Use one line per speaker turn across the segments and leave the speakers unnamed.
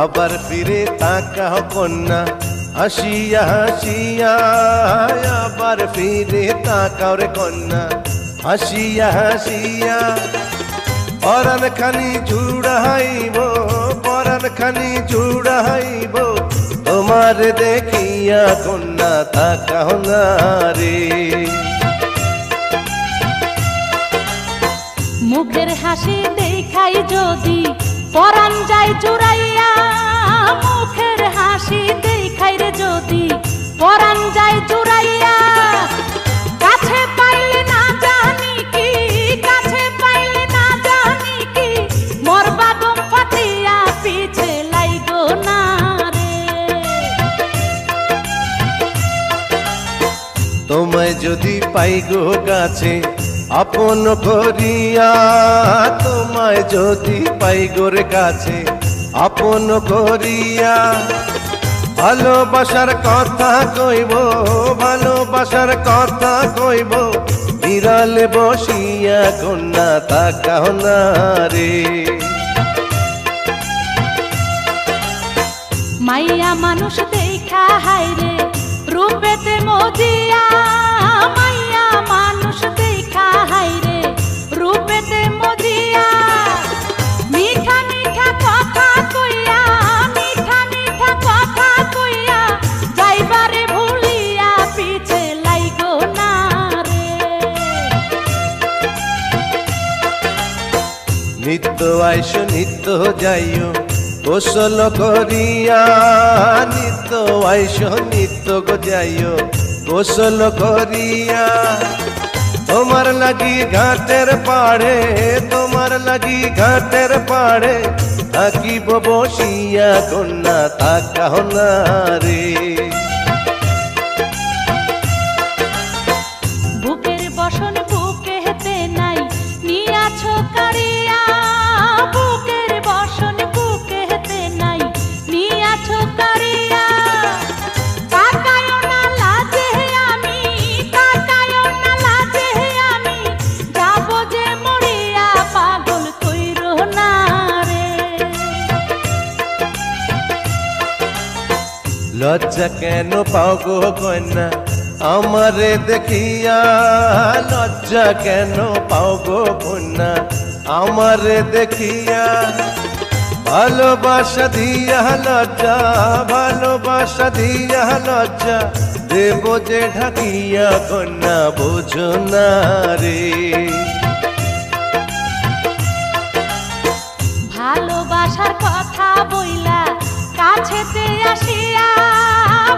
আবার ফিরে তাকাও কন্যা হাসিয়া হাসিয়া, আবার ফিরে তাকাও রে কন্যা হাসিয়া হাসিয়া। পরাণ খানি জুড়াইব, পরাণ খানি জুড়াইব, তোমার দেখিয়া কন্যা তাকাও না রে।
মুখের হাসি দেখাই যদি পরাণ যায় জুড়াইয়া, মুখের হাসি দেখাই রে যদি পরাণ যায় জুড়াইয়া। কাছে পাইলে না জানি কি, কাছে পাইলে না জানি কি, মরবা দম ফাটিয়া পিছে লাইগো না রে।
তোমায় যদি পাই গো কাছে আপন করিয়া, তোমায় যদি পাই গোর কাছে আপন করিয়া, ভালোবাসার কথা কইব, ভালোবাসার কথা কইব, বিড়ালে বসিয়া কন্যা তাকাও না রে।
মাইয়া মানুষ দেখা হাইরে রূপেতে মজিয়া, মাইয়া মানুষ দেখা হাইরে রূপেতে মজিয়া। মিঠা মিঠা কথা কইয়া, মিঠা মিঠা কথা কইয়া, যাইবারে ভুলিয়া পিছে লাইগো না রে।
নিত্য আইসো নিত্য যাইও গোসল করিয়া, নিত্য আইসো নিত্য গো যাইও গোসল করিয়া। তোমার লাগি ঘাটের পাড়ে, তোমার লাগি ঘাটের পাড়ে, থাকিব বসিয়া কন্যা তাকাও না রে।
বুকের বসন বুকে হেতে নাই নিয়াছো কারিয়া, বুকের বসন বুকে হেতে নাই নিয়াছো কারিয়া। তাকায়ও না লাজে আমি, তাকায়ও না লাজে আমি, যাবো যে মরিয়া পাগল কইরো না রে।
লজ্জা কেন পাও গো কন্যা আমারে দেখিয়া, লজ্জা কেন পাও গো কন্যা আমারে দেখিয়া। ভালোবাসা দিয়া লজ্জা, ভালোবাসা দিয়া লজ্জা, দেব যে ঢাকিয়া কন্যা বোঝো না রে।
ভালোবাসার কথা বইলা কাছেতে আসিয়া,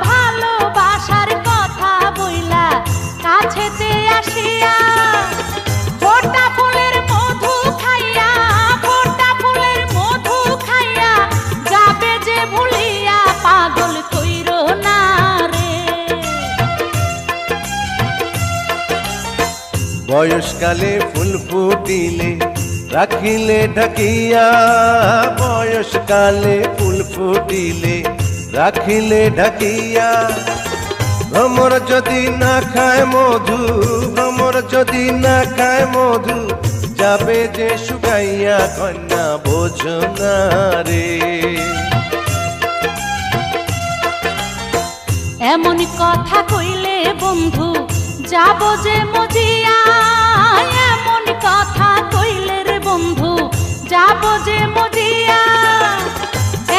ভালোবাসার কথা বইলা কাছেতে আসিয়া। ফোটা ফুলের মধু খাইয়া, ফোটা ফুলের মধু খাইয়া, যাবে যে ভুলিয়া পাগল কইরো না রে।
বয়সকালে ফুল ফুটিলে রাখিলে ঢাকিয়া, বয়সকালে ফুল ফুটিলে রাখিলে ঢাকিয়া। ভ্রমর যদি না খায় মধু, ভ্রমর যদি না খায় মধু, যাবে যে শুকাইয়া কন্যা বোঝো না রে।
এমন কথা কইলে বন্ধু যাবো যে মজিয়া, এমন কথা কইলে রে বন্ধু যাবো যে মজিয়া।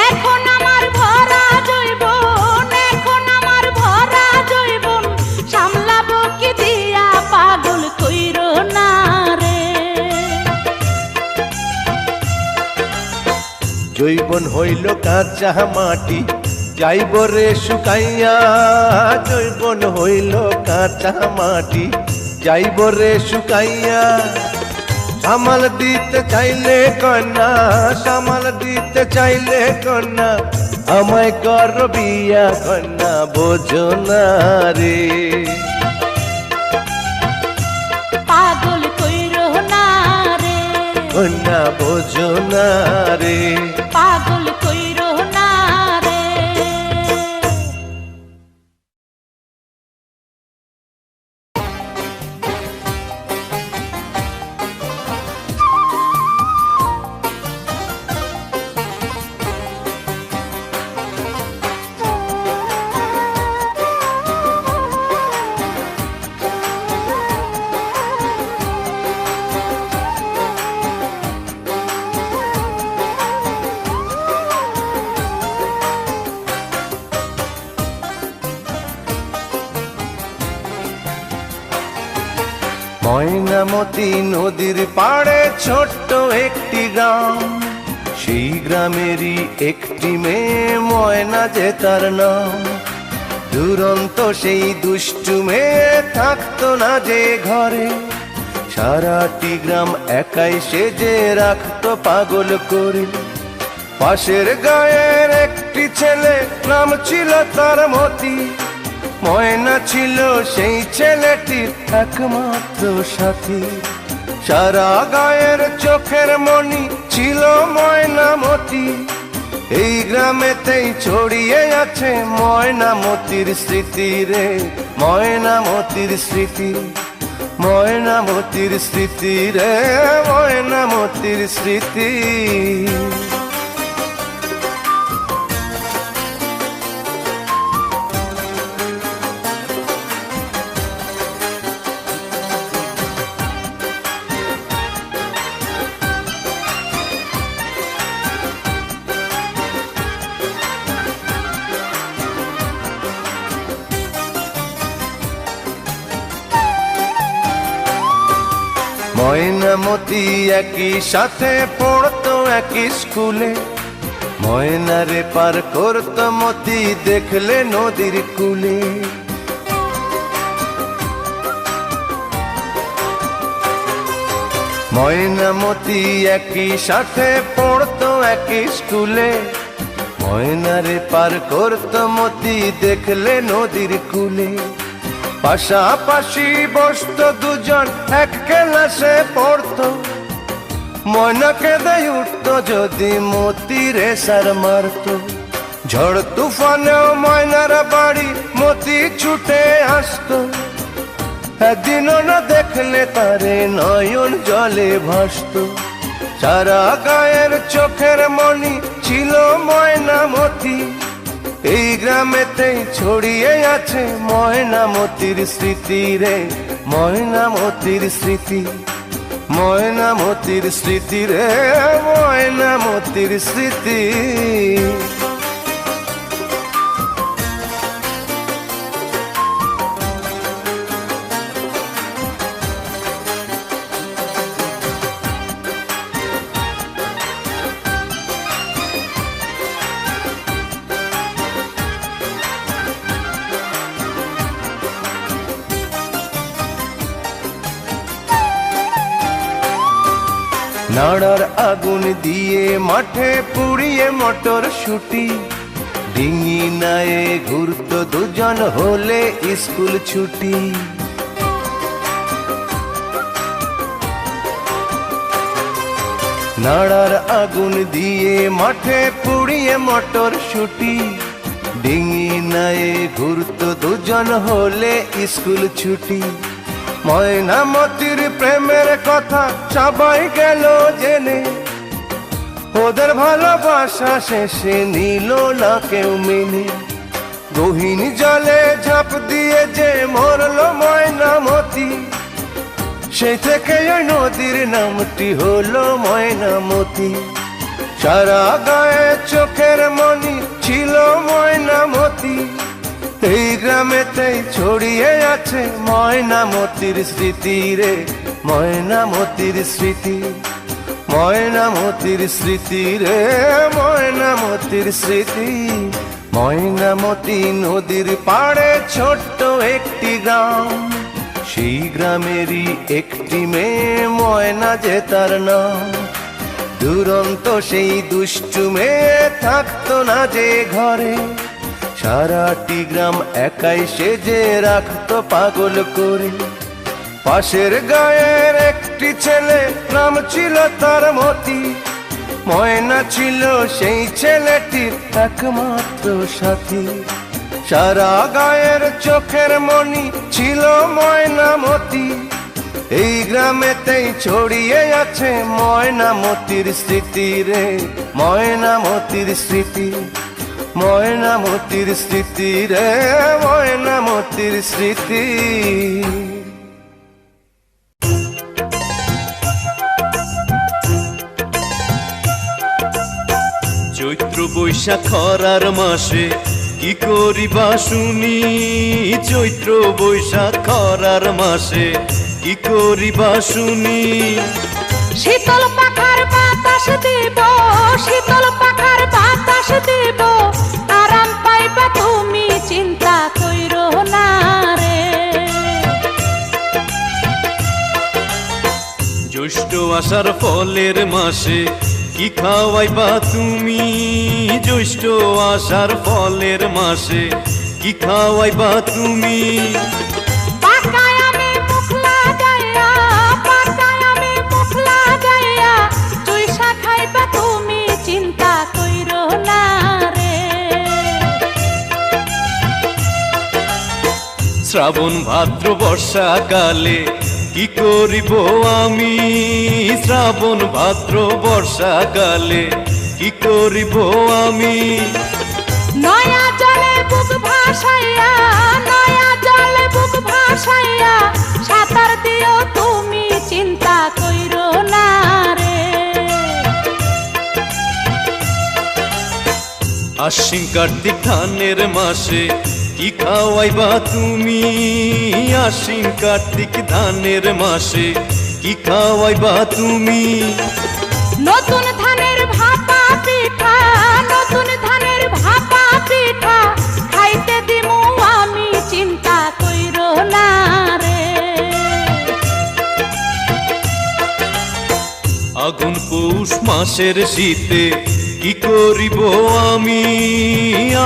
এখন আমার ভরা জৈবন, এখন আমার ভরা জৈবন, সামলাবো কি দিয়া পাগল কইরো না রে।
জৈবন হইল কাঁচা মাটি, যাইব রে শুকাইয়া, জৈবন হইল কাঁচা মাটি, যাইব রে শুকাইয়া। সামাল দিতে চাইলে কন্যা, সামাল দিতে চাইলে কন্যা, আমায় কর বিয়া কন্যা বোঝো না রে।
পাগল কইরো না রে,
কন্যা বোঝো না রে।
পাগল কইরো না রে।
ময়নামতি নদীর পাড়ে ছোট্ট একটি গ্রাম, সেই গ্রামেরই একটি মেয়ে ময়না যে তার নাম। দুরন্ত সেই দুষ্টু মেয়ে থাকতো না যে ঘরে, সারাটি গ্রাম একাই সেজে রাখতো পাগল করে। পাশের গায়ের একটি ছেলে, নাম ছিল তার মতি, ময়না ছিল সেই ছেলেটির একমাত্র সাথী। সারা গায়ের চোখের মনি ছিল ময়নামতি, এই গ্রামেতেই ছড়িয়ে আছে ময়নামতির স্মৃতি রে, ময়নামতির স্মৃতি, ময়নামতির স্মৃতি রে, ময়নামতির স্মৃতি। ময়নামতি একই সাথে পড়তো একই স্কুলে, ময়নারে পার করতো মতি দেখলে নদীর কূলে। ময়নামতি একই সাথে পড়তো একই স্কুলে, ময়নারে পার করতো মতি দেখলে নদীর কূলে। পাশাপাশি বসতো দুজন এক ক্লাসে পড়তো, ময়না কেঁদে উঠতো যদি মতি রেসার মারতো। ঝড় তুফানেও ময়নার বাড়ি মতি ছুটে আসতো, একদিনও না দেখলে তারে নয়ন জলে ভাসতো। সারা গায়ের চোখের মনি ছিল ময়নামতি, এই গ্রামেতেই ছড়িয়ে আছে ময়নামতির স্মৃতি রে, ময়নামতির স্মৃতি, ময়নামতির স্মৃতি রে, ময়নামতির স্মৃতি। নাড়ার আগুন দিয়ে মাঠে পুড়িয়ে মটর শুটি, ডিঙি নায়ে ঘুরতো দুজন হলে স্কুল ছুটি। নাড়ার আগুন দিয়ে মাঠে পুড়িয়ে মটর শুটি, ডিঙি নায়ে ঘুরতো দুজন হলে স্কুল ছুটি। ময়নামতির প্রেমের কথা সবাই গেল জেনে, ওদের ভালোবাসা শেষে নিল না কেউ মেনে। গহীন জলে ঝাঁপ দিয়ে যে মরল ময়নামতি, সেই থেকে ওই নদীর নামটি হলো ময়নামতি। সারা গায়ে চোখের মনি ছিল ময়নামতি, এই গ্রামেতেই ছড়িয়ে আছে ময়নামতির স্মৃতি রে, ময়নামতির স্মৃতি, ময়নামতির স্মৃতি রে, ময়নামতির স্মৃতি। ময়নামতি নদীর পাড়ে ছোট্ট একটি গ্রাম, সেই গ্রামেরই একটি মেয়ে ময়না যে তার নাম। দুরন্ত সেই দুষ্টু মেয়ে থাকতো না যে ঘরে, সারাটি গ্রাম একাই সেজে রাখতো পাগল করে। পাশের গায়ের একটি ছেলে, নাম ছিল তার মতি, ময়না ছিল সেই ছেলেটির একমাত্র সাথী। সারা গায়ের চোখের মনি ছিল ময়নামতি, এই গ্রামেতেই ছড়িয়ে আছে ময়নামতির স্মৃতি রে, ময়নামতির স্মৃতি, ময়নামতির স্মৃতি রে, ময়নামতির স্মৃতি।
চৈত্র বৈশাখ খরার মাসে কি করিবা শুনি, চৈত্র বৈশাখ খরার মাসে কি করিবা শুনি।
শীতল পাখার বাতাস দিব, শীতল পাখার বাতাস দিব, আরাম পাইবা তুমি চিন্তা কইরো না রে।
জ্যৈষ্ঠ আষাঢ় ফলের মাসে কি খাওয়াইবা তুমি। জ্যৈষ্ঠ আষাঢ় ফলের মাসে কি খাওয়াইবা তুমি।
পাকায় আমি মুখ লাগাইয়া, পাকায় আমি মুখ লাগাইয়া, চুইসা খাইবা তুমি চিন্তা কইরো না রে।
শ্রাবণ ভাদ্র বর্ষাকালে কি করিব আমি। শ্রাবণ ভাদ্র বর্ষাকালে কি করিব আমি।
নয়া জলে বুক ভাসাইয়া, নয়া জলে বুক ভাসাইয়া, সাঁতার দিও তুমি চিন্তা কইরো না রে।
আশ্বিন কার্তিক ধানের মাসে কি খাওয়াইবা তুমি। আশ্বিন কার্তিক ধানের মাসে কি খাওয়াইবা তুমি।
নতুন ধানের ভাপা পিঠা, নতুন ধানের ভাপা পিঠা, খাইতে দিমু আমি চিন্তা কইরো না রে।
আগুন পৌষ মাসের শীতে কি করিব আমি।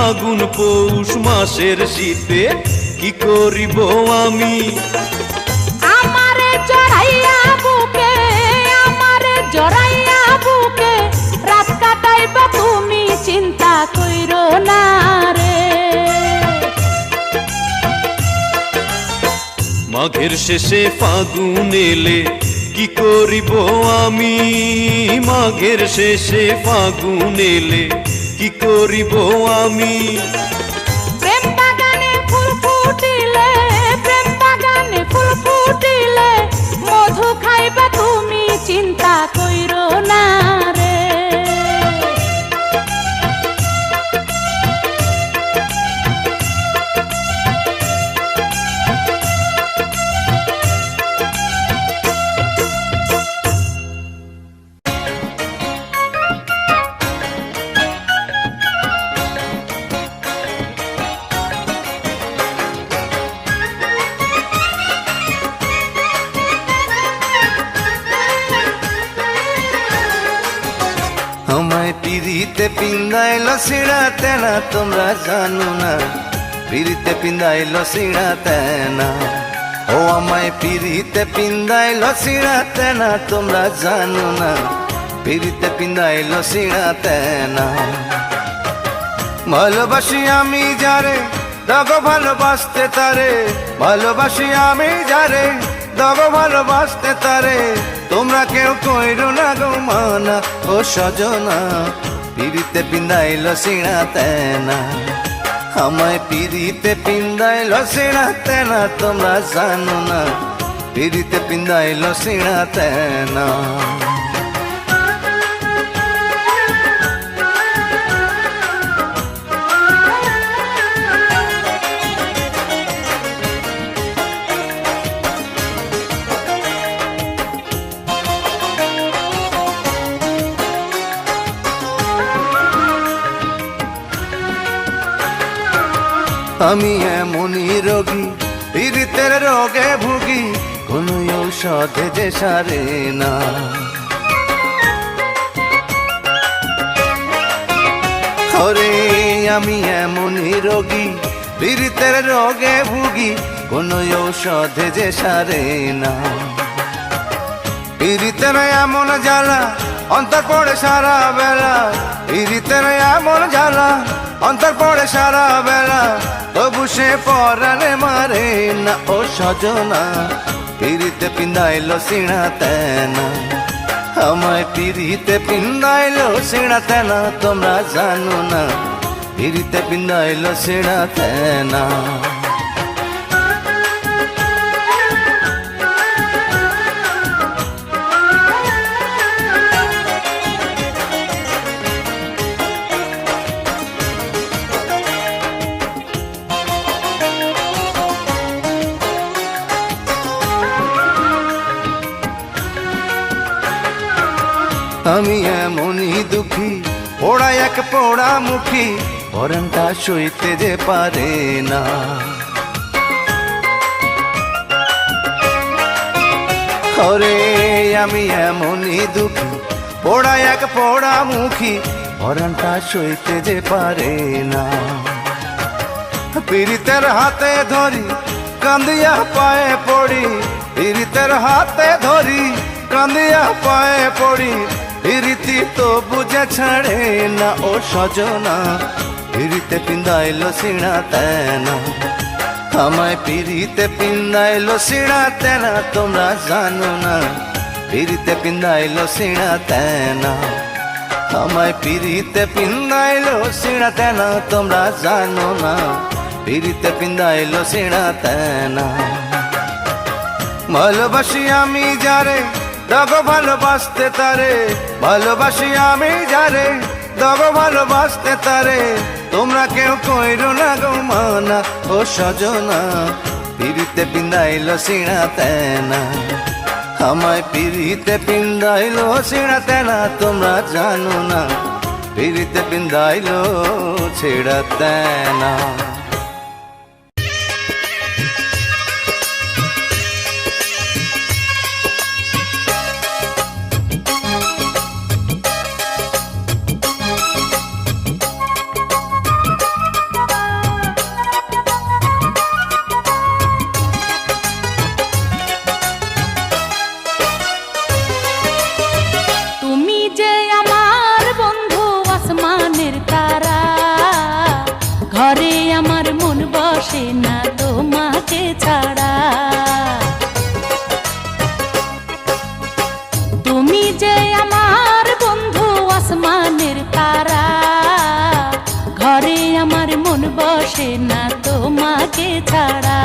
আগুন পৌষ মাসের শীতে কি করিব আমি।
আমারে জড়াইয়া বুকে, আমারে জড়াইয়া বুকে, রাত কাটাইবা তুমি চিন্তা কইরো না রে।
মাঘের শেষে ফাগুন এলে কি করিব আমি। মাঘের শেষে ফাগুন এলে কি করিব আমি।
প্রেম বাগানে ফুল ফুটিলে, প্রেম বাগানে ফুল ফুটিলে, মধু খাইবা তুমি চিন্তা কইরো না রে।
আমায় পিড়িতে পিন্দাইল সিঁড়াতে না তোমরা জানো না। পিড়িতে পিন্দাইল সিঁড়াতে না। ও আমায় পিড়িতে পিন্দাইল সিঁড়াতে না তোমরা জানো না। পিড়িতে পিন্দাইল সিঁড়াতে না। ভালোবাসি আমি যারে দাগ ভালোবাসতে তারে। ভালোবাসি আমি যারে দাগ ভালোবাসতে তারে। তোমরা কেউ কইরো না গো মানা ও সজনা। পিড়িতে পিন্দাইল সিঁড়াতে না। আমায় পিড়িতে পিন্দাইল সিঁড়াতে না তোমরা জানো না। পিড়িতে পিন্দাইল সিঁড়াতে না। আমি এমনই রোগী পীড়িতের রোগে ভুগি। কোন ঔষধে যে সারে না। ওরে আমি এমনই রোগী পীড়িতের রোগে ভুগি। কোন ঔষধে যে সারে না। পীড়িতের এমন জ্বালা অন্তর পড়ে সারা বেলা। পীড়িতের এমন জ্বালা অন্তর পড়ে সারা বেলা। তবু সে পরাণে মারে না ও সজনা। পিড়িতে পিন্দাইল সিঁড়াতে না। আমায় পিড়িতে পিন্দাইল সিঁড়াতে না তোমরা জানো না। পিড়িতে পিন্দাইল সিঁড়াতে না। আমি এমনই দুঃখী, পোড়া এক পোড়া মুখী, পরানটা সইতে যে পারে না। ওরে আমি এমনই দুঃখী, পোড়া এক পোড়া মুখী, পরানটা সইতে যে পারে না। পীড়িতের হাতে ধরি কান্দিয়া পায়ে পড়ি, পীড়িতের হাতে ধরি কান্দিয়া পায়ে পড়ি, পীড়িতি তো বুঝে ছাড়ে না ও সজনা, পীড়িতে পিন্দাইলো সিনা তেনা, আমায় পীড়িতে পিন্দাইলো সিনা তেনা, তোমরা জানো না পীড়িতে পিন্দাইলো সিনা তেনা, আমায় পীড়িতে পিন্দাইলো সিনা তেনা, তোমরা জানো না পীড়িতে পিন্দাইলো সিনা তেনা। ভালোবাসি আমি যারে দাগো ভালোবাসতে তারে, ভালোবাসি আমি যারে দাগো ভালোবাসতে তারে, তোমরা কেউ কইরো না গো মানা ও সজনা, পীড়িতে পিন্দাইলো সিনা তেনা, আমায় পীড়িতে পিন্দাইলো সিনা তেনা, তোমরা জানো না পীড়িতে পিন্দাইলো ছিড়া তেনা।
ঘরে আমার মন বসে না তোমাকে ছাড়া, তুমি যে আমার বন্ধু আসমানের তারা, ঘরে আমার মন বসে না তোমাকে ছাড়া।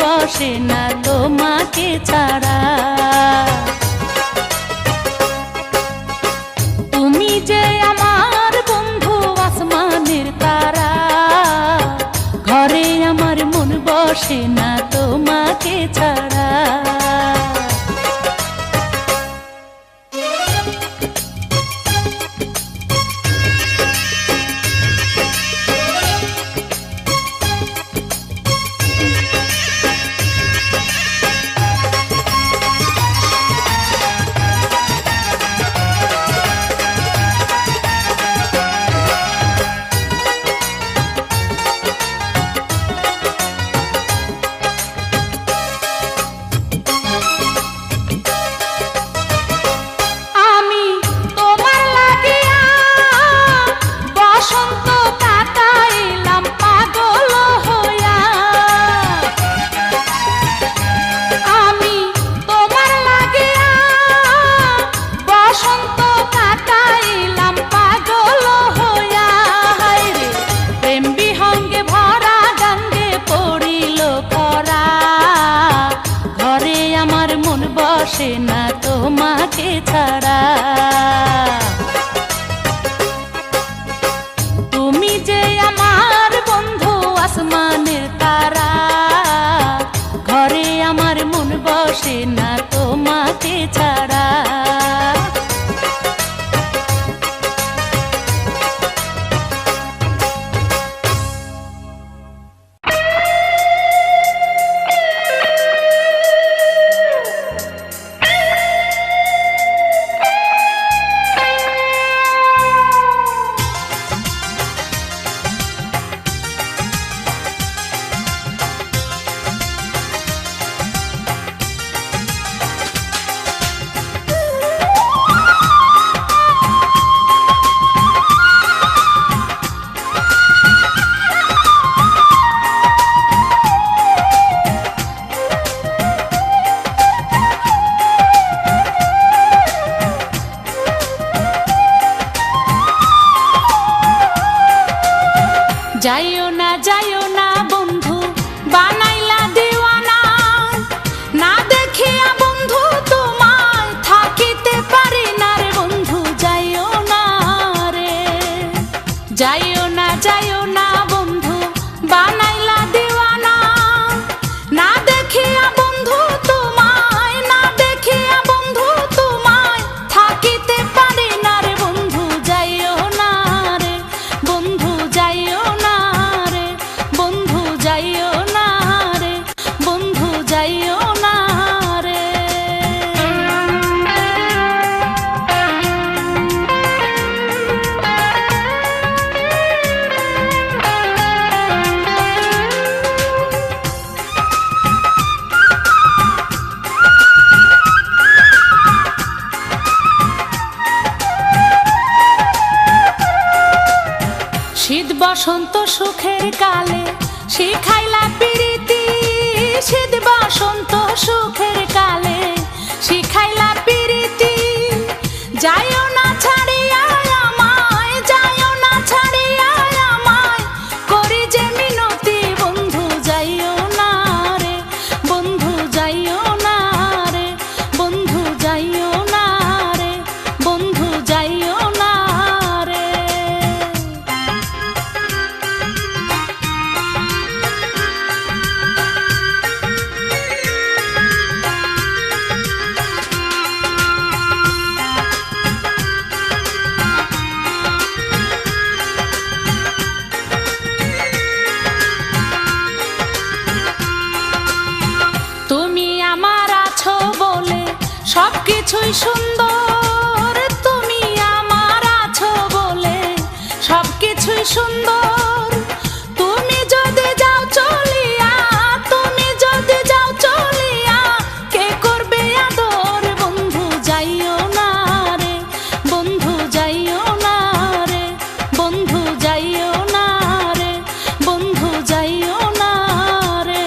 বসে না তোমাকে ছাড়া, তুমি যে আমার বন্ধু আসমানের তারা, ঘরে আমার মন বসে না তোমাকে ছাড়া। যাইও না বন্ধু বানাইলা দিওয়ানা, না দেখিয়া বন্ধু তোমায় থাকিতে পারি না রে বন্ধু। যাইও না রে, যাইও না বন্ধু বানাইলা দিওয়ানা, না দেখিয়া বন্ধু তোমায়, না দেখিয়া বন্ধু তোমায় থাকিতে পারি না রে বন্ধু। যাইও না রে বন্ধু, যাইও না রে বন্ধু, যাইও না রে বন্ধু, যাইও না রে। শীত বসন্ত সুখের কালে শিখাইলা প্রীতি, শীত বসন্ত সুখের কালে শিখাইলা প্রীতি। যাইও না ছাড়িয়া আমায়, যাইও না ছাড়িয়া আমায়, করি যে মিনতি বন্ধু। যাইও না রে বন্ধু, যাইও না রে বন্ধু, যাইও না রে বন্ধু, যাইও না রে। তুমি আমার আছো বলে সবকিছুই সুন্দর, তুমি আমার আছো বলে সবকিছুই সুন্দর। তুমি যদি যাও চলিয়া, তুমি যদি যাও চলিয়া, কে করবে আদর বন্ধু। যাইও না রে বন্ধু, যাইও না রে বন্ধু, যাইও না রে বন্ধু, যাইও না রে।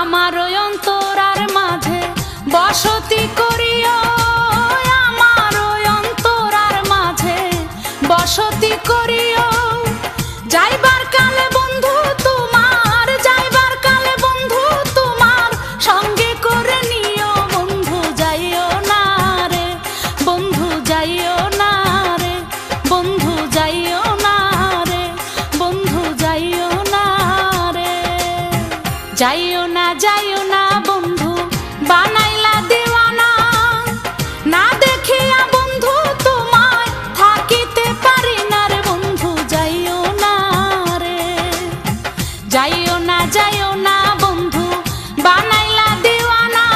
আমার ওই অন্তরার মাঝে বসতি করিও, আমার ওই অন্তরার মাঝে বসতি করিও। যাইবার কালে বন্ধু তোমার, যাইবার কালে বন্ধু তোমার সঙ্গে করে নিও বন্ধু। যাইও না রে বন্ধু, যাইও না রে বন্ধু, যাইও না রে বন্ধু, যাইও না রে। যাইও না বন্ধু বানাইলা দিওয়ানা, না দেখিয়া বন্ধু তোমায় থাকিতে পারি না রে বন্ধু। যাইও না রে, যাইও না বন্ধু বানাইলা দিওয়ানা,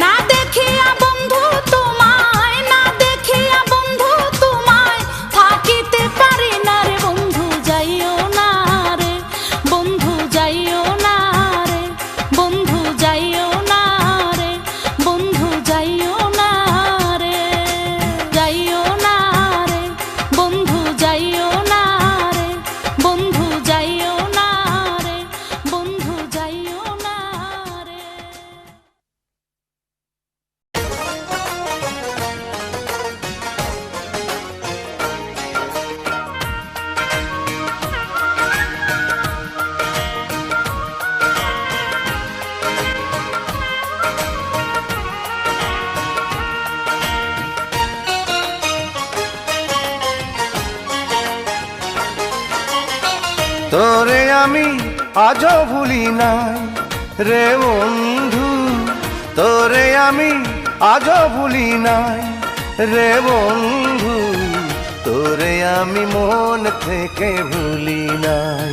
না দেখিয়া বন্ধু তোমায়, না দেখিয়া বন্ধু তোমায় থাকিতে পারি না রে বন্ধু। যাইও না রে বন্ধু, যাইও না রে বন্ধু, যাইও না রে বন্ধু, যাইও না রে, যাইও না রে বন্ধু, যাইও না রে বন্ধু, যাইও না রে বন্ধু, যাইও না রে।
তোরে আমি আজও ভুলি নাই রে বন্ধু, তোরে আমি আজও ভুলি নাই রে বন্ধু, তোরে আমি মন থেকে ভুলি নাই।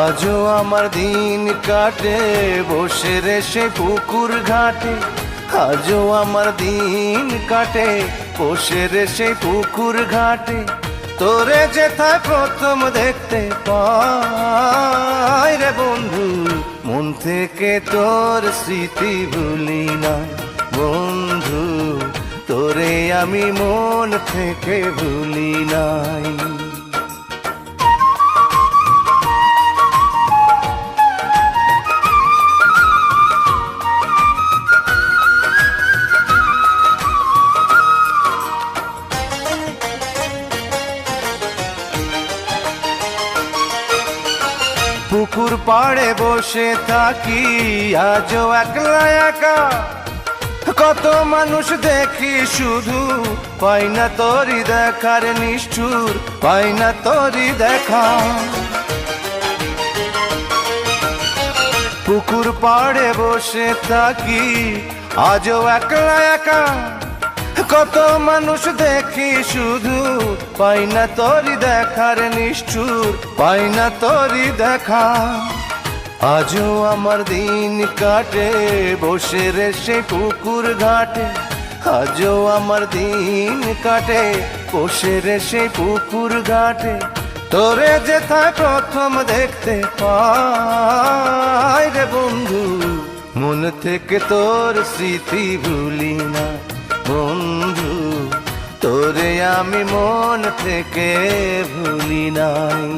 আজও আমার দিন কাটে বসে রে সে পুকুর ঘাটে, আজও আমার দিন কাটে বসে রে সে পুকুর ঘাটে। তোরে যেথায় প্রথম দেখতে পাই রে বন্ধু, মন থেকে তোর স্মৃতি ভুলি না বন্ধু তোরে আমি মন থেকে ভুলি নাই। পুকুর পাড়ে বসে থাকি আজও একলা একা, কত মানুষ দেখি শুধু পাই না তোরি দেখার নিষ্ঠুর, পাই না তোরি দেখা। পুকুর পাড়ে বসে থাকি আজও একলা একা, কত মানুষ দেখি শুধু পাই না তোরি দেখার নিষ্ঠুর, পাই না তোরি দেখা। আজও আমার দিন কাটে বসে রে সে পুকুর ঘাটে, আজও আমার দিন কাটে বসে রে সে পুকুর ঘাটে। তোরে যেথায় প্রথম দেখতে পাই রে বন্ধু, মন থেকে তোর স্মৃতি ভুলি না বন্ধু, তোরে আমি মন থেকে ভুলি নাই।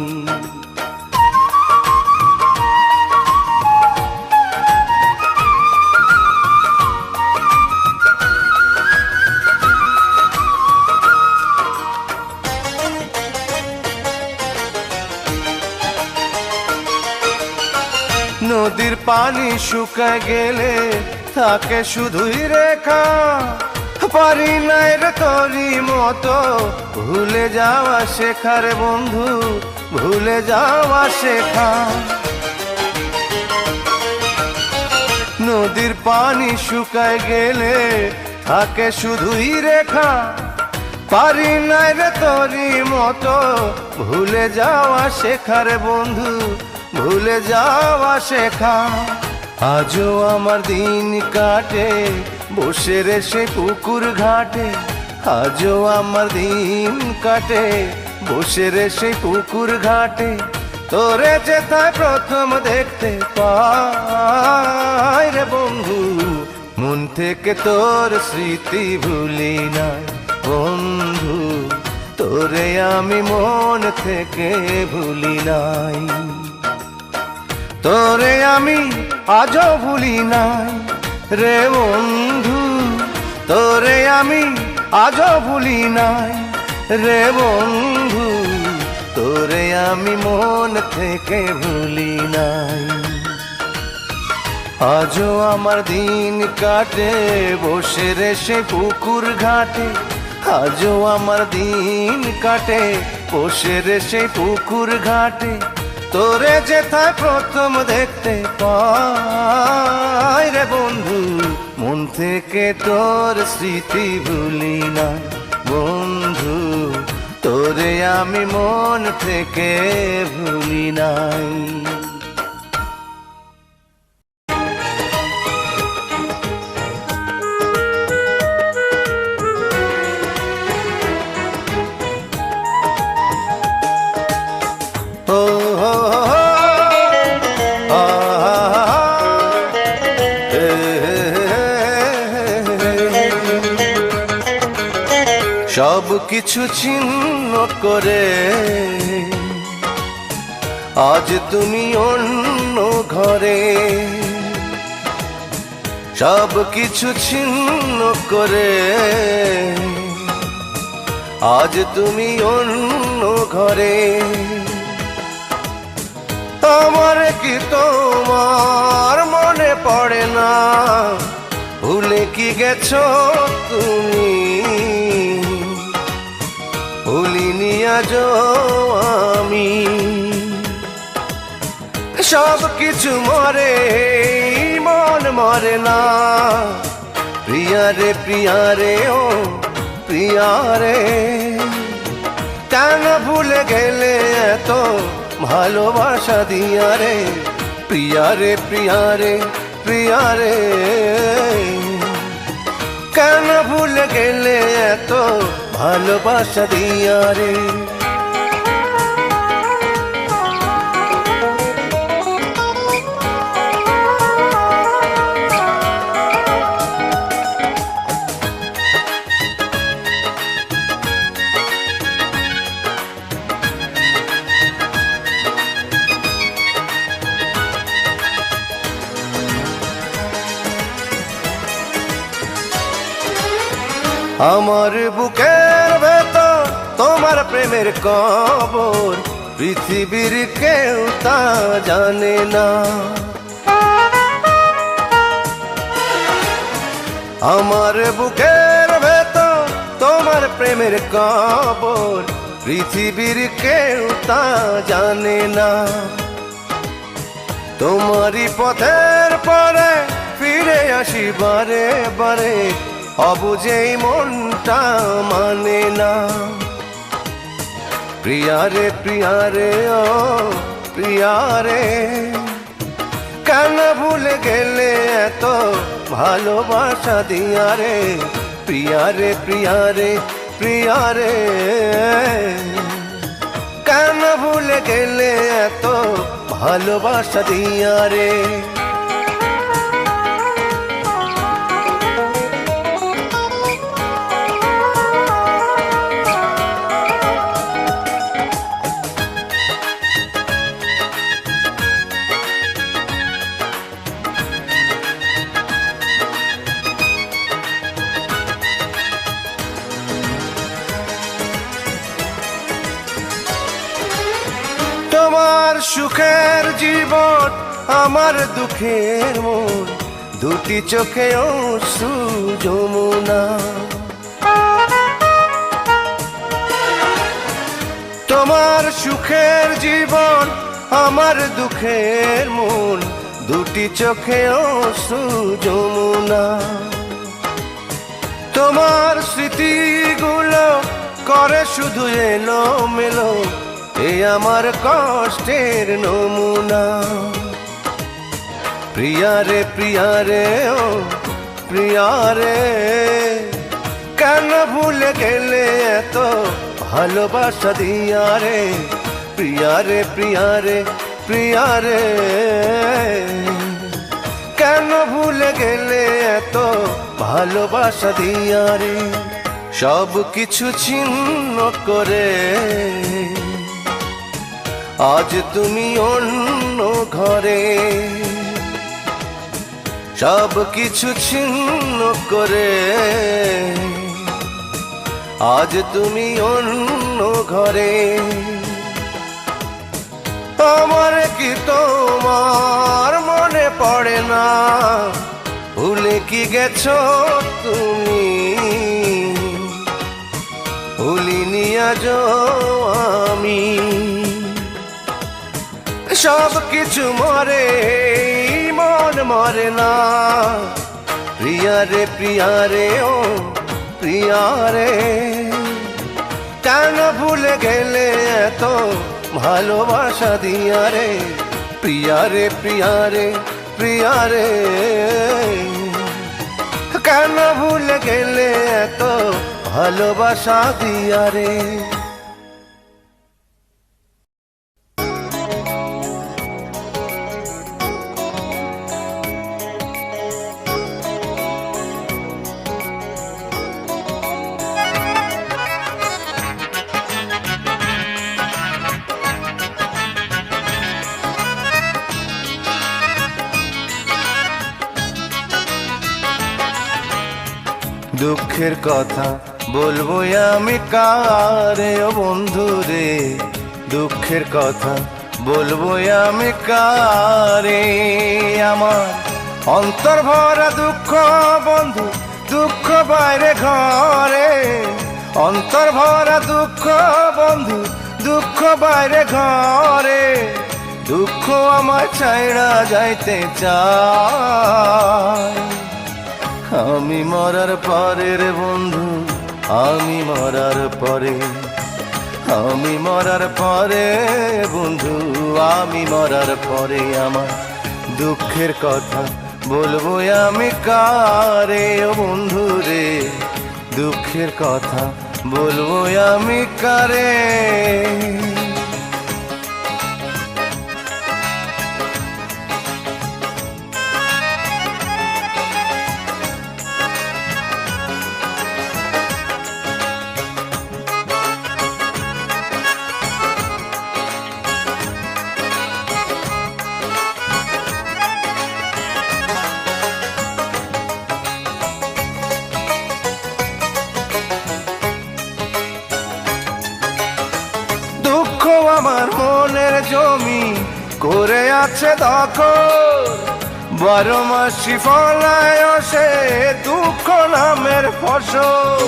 নদীর পানি শুকায় গেলে থাকে শুধুই রেখা, পারি নাই রে তোরি মতো ভুলে যাওয়া শেখার বন্ধু, ভুলে যাওয়া শেখা। নদীর পানি শুকায় গেলে থাকে শুধুই রেখা, পারি নাই রে তোরি মতো ভুলে যাওয়া শেখার বন্ধু, ভুলে যাওয়া শেখা। আজও আমার দিন কাটে বসে রে সে পুকুর ঘাটে, আজও আমার দিন কাটে বসে রে সে পুকুর ঘাটে। তোরে যেথায় প্রথম দেখতে পাই রে বন্ধু, মন থেকে তোর স্মৃতি ভুলি নাই বন্ধু, তোরে আমি মন থেকে ভুলি নাই। তোরে আমি আজও ভুলি নাই রে বন্ধু, তোরে আমি আজও ভুলি নাই রে বন্ধু, তোরে আমি মন থেকে ভুলি নাই। আজও আমার দিন কাটে বসে রে সে পুকুর ঘাটে, আজও আমার দিন কাটে বসে রে সে পুকুর ঘাটে। তোরে যেথায় প্রথম দেখতে পাই রে বন্ধু, মন থেকে তোর স্মৃতি ভুলি না বন্ধু, তোরে আমি মন থেকে ভুলি নাই। সব কিছু ছিন্ন করে আজ তুমি অন্য ঘরে, সব কিছু ছিন্ন করে আজ তুমি অন্য ঘরে। আমার কি তোমার মনে পড়ে না, ভুলে কি গেছো তুমি, ভুলিনি আজও আমি। সব কিছু মরে মন মরে না, প্রিয়ারে প্রিয়ারে ও প্রিয়ারে, কেন ভুলে গেলে এত ভালোবাসা দিয়া রে, প্রিয়ারে প্রিয়ারে প্রিয়ারে, কেন ভুলে গেলে এত ভালোবাসা দিয়া রে। আমার বুকের ভেতর তোমার প্রেমের কবর, পৃথিবীর কেউ তা জানে না। আমার বুকের ভেতর তোমার প্রেমের কবর, পৃথিবীর কেউ তা জানে না। তোমারই পথের পরে ফিরে আসি বারে বারে, অবুঝেই মনটা মানে না। প্রিয়ারে প্রিয়ারে ও প্রিয়ারে, কেন ভুলে গেলে এত ভালোবাসা দিয়া রে। প্রিয়ারে প্রিয়ারে প্রিয়ারে, কেন ভুলে গেলে এত ভালোবাসা দিয়া রে। তোমার সুখের জীবন আমার দুঃখের মন, দুটি চোখে অশ্রু যমুনা। তোমার সুখের জীবন আমার দুঃখের মন, দুটি চোখে অশ্রু যমুনা। তোমার স্মৃতিগুলো করে শুধু এলো মেলো, এ আমার কষ্টের নমুনা। প্রিয়ারে প্রিয়ারে ও প্রিয়ারে, কেন ভুলে গেলে এত ভালোবাসা দিয়া রে। প্রিয়ারে প্রিয়ারে প্রিয়ারে, কেন ভুলে গেলে এত ভালোবাসা দিয়া রে। সব কিছু ছিন্ন করে আজ তুমি অন্য ঘরে, সব কিছু ছিন্ন করে আজ তুমি অন্য ঘরে। আমার কি তোমার মনে পড়ে না, ভুলে কি গেছো তুমি। ভুলিনি আজও আমি, সব কিছু মরে মন মরে না। প্রিয়ারে প্রিয়ারে ও প্রিয়ারে, কেন ভুলে গেলে এত ভালোবাসা দিয়া রে। প্রিয়ারে প্রিয়ারে প্রিয়ারে, কেন ভুলে গেলে এত ভালোবাসা দিয়া রে। দুঃখের কথা বলবো আমি কারে ও বন্ধু রে, দুঃখের কথা বলবো আমি কারে। আমার অন্তর ভরা দুঃখ বন্ধু, দুঃখ বাইরে ঘরে। অন্তর ভরা দুঃখ বন্ধু, দুঃখ বাইরে ঘরে। দুঃখ আমার ছাইড়া যাইতে চায়। আমি মরার পরে রে বন্ধু, আমি মরার পরে, আমি মরার পরে বন্ধু, আমি মরার পরে। আমার দুঃখের কথা বলবো আমি কারে ও বন্ধু রে, দুঃখের কথা বলবো আমি কারে। জমি করে আছে দখল, 12 মাসি ফলায় সে দুঃখ নামের ফসল।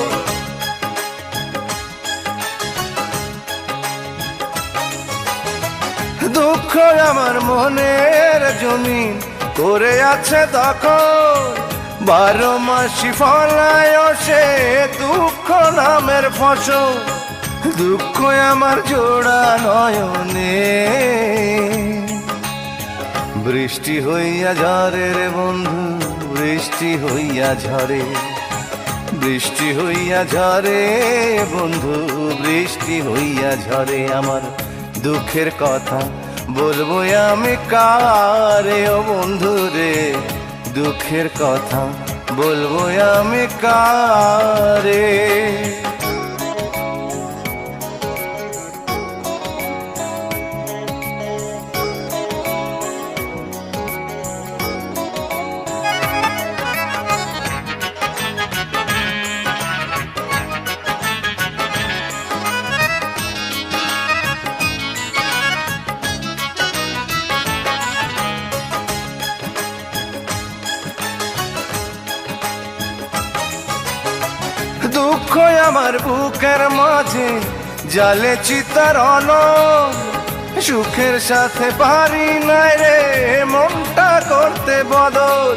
দুঃখ আমার মনের জমি করে আছে দখল, 12 মাসি ফলায় সে দুঃখ নামের ফসল। দুঃখ আমার জোড়া নয়নে বৃষ্টি হইয়া ঝরে রে বন্ধু, বৃষ্টি হইয়া ঝরে, বৃষ্টি হইয়া ঝরে বন্ধু, বৃষ্টি হইয়া ঝরে। আমার দুঃখের কথা বলবো আমি কারে ও বন্ধু রে, দুঃখের কথা বলবো আমি কারে। দুঃখ আমার বুকের মাঝে জালে চিতার অনল, সুখের সাথে পারি নাই রে মনটা করতে বদল।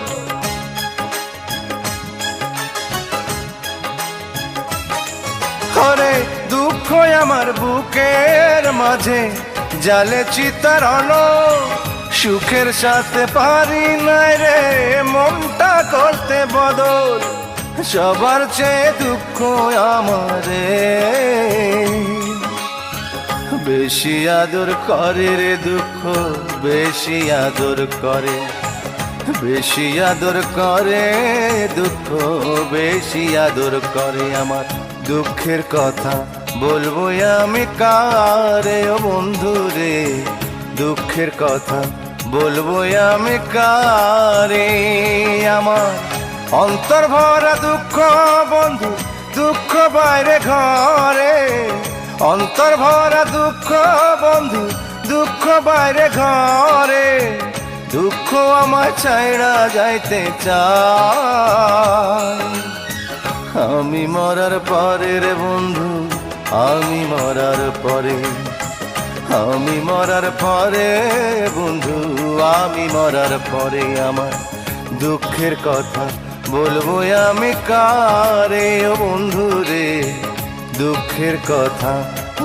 হরে দুঃখ আমার বুকের মাঝে জালে চিতার অনল, সুখের সাথে পারি নাই রে মনটা করতে বদল। সবার চেয়ে দুঃখ আমারে বেশি আদর করে রে দুঃখ, বেশি আদর করে, বেশি আদর করে দুঃখ, বেশি আদর করে। আমার দুঃখের কথা বলবো আমি কারে ও বন্ধু রে, দুঃখের কথা বলবো আমি কারে। আমার অন্তর ভরা দুঃখ বন্ধু, দুঃখ বাইরে ঘরে, অন্তর ভরা দুঃখ বন্ধু, দুঃখ বাইরে ঘরে। দুঃখ আমার ছাইড়া যাইতে চায় আমি মরার পরে রে বন্ধু, আমি মরার পরে, আমি মরার পরে বন্ধু, আমি মরার পরে। আমার দুঃখের কথা বলবো আমি কারে ও বন্ধু রে, দুঃখের কথা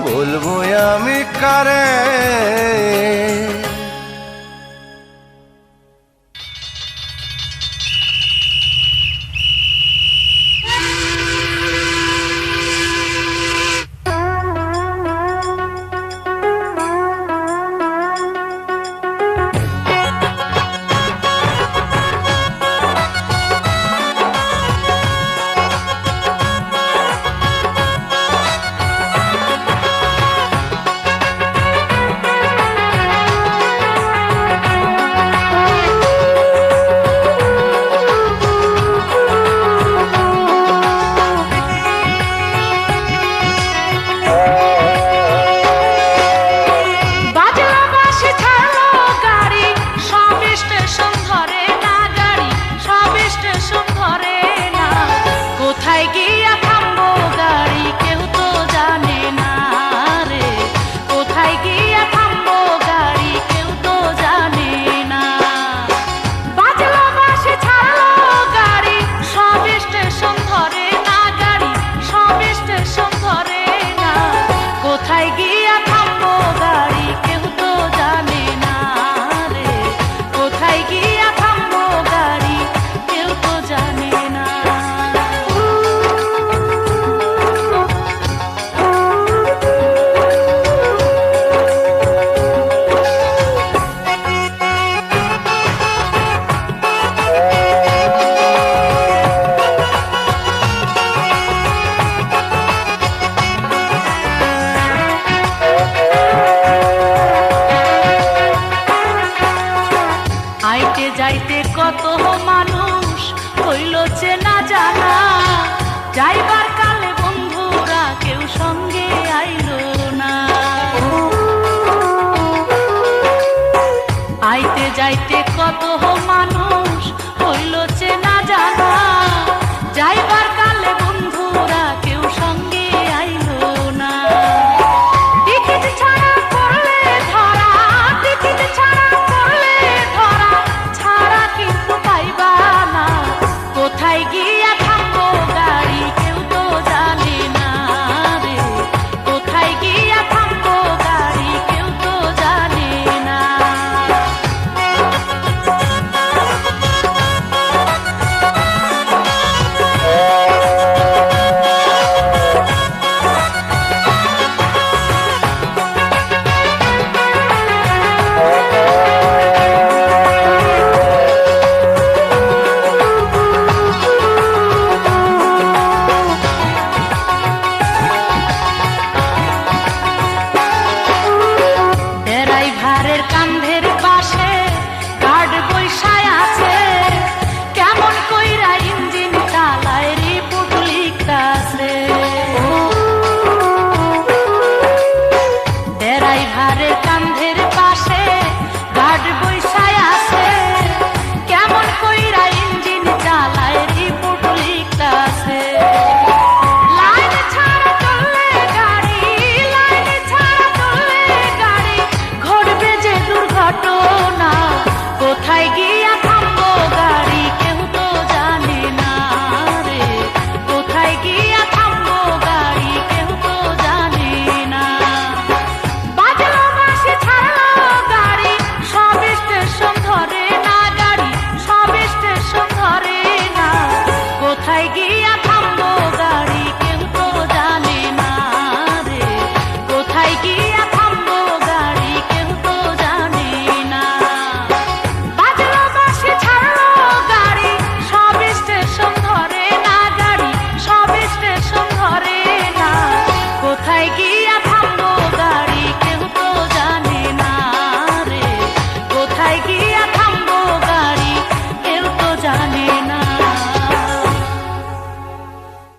বলবো আমি কারে।
যাইতে কত মানুষ হইল চেনা জানা, যাইবার কালে বন্ধুরা কেউ সঙ্গে আইলো না। কত মানুষ হইল চেনা জানা, যাইবার কালে বন্ধুরা কেউ সঙ্গে আইলো না। টিকিট ছাড়া করলে ধরা, টিকিট ছাড়া করলে ধরা, ছাড়া কিন্তু পাইবা না। কোথায় গিয়া থামবো গাড়ি কেউ তো জানে না রে, কোথায় গিয়া থামবো গাড়ি কেউ তো জানে না। ড্রাইভারের কান্ধের পাশে গার্ড বৈশায় আছে, কেমন কইরা ইঞ্জিন চালায় রিপোর্ট লিখতাছে। ড্রাইভারের কান্ধের পাশে গার্ড বৈশায় আছে, কেমন কইরা ইঞ্জিন চালায় রিপোর্ট লিখতাছে। লাইন ছাড়া চললে গাড়ি, লাইন ছাড়া চললে গাড়ি, ঘটবে যে দুর্ঘটনা। কোথায় গিয়া থামবো গাড়ি কেউ তো জানে না রে, কোথায় গিয়া থামবো গাড়ি কেউ তো জানে না। বাজলো বাঁশি ছাড়লো গাড়ি, সব স্টেশন ধরে না গাড়ি, সব স্টেশন ধরে না। কোথায় গিয়া থামবো গাড়ি কেউ তো জানে না রে, কোথায় গিয়া থামবো গাড়ি কেউ তো জানে না। বাজলো বাঁশি ছাড়লো গাড়ি, সব স্টেশন ধরে না গাড়ি, সব স্টেশন ধরে না। কোথায় গিয়া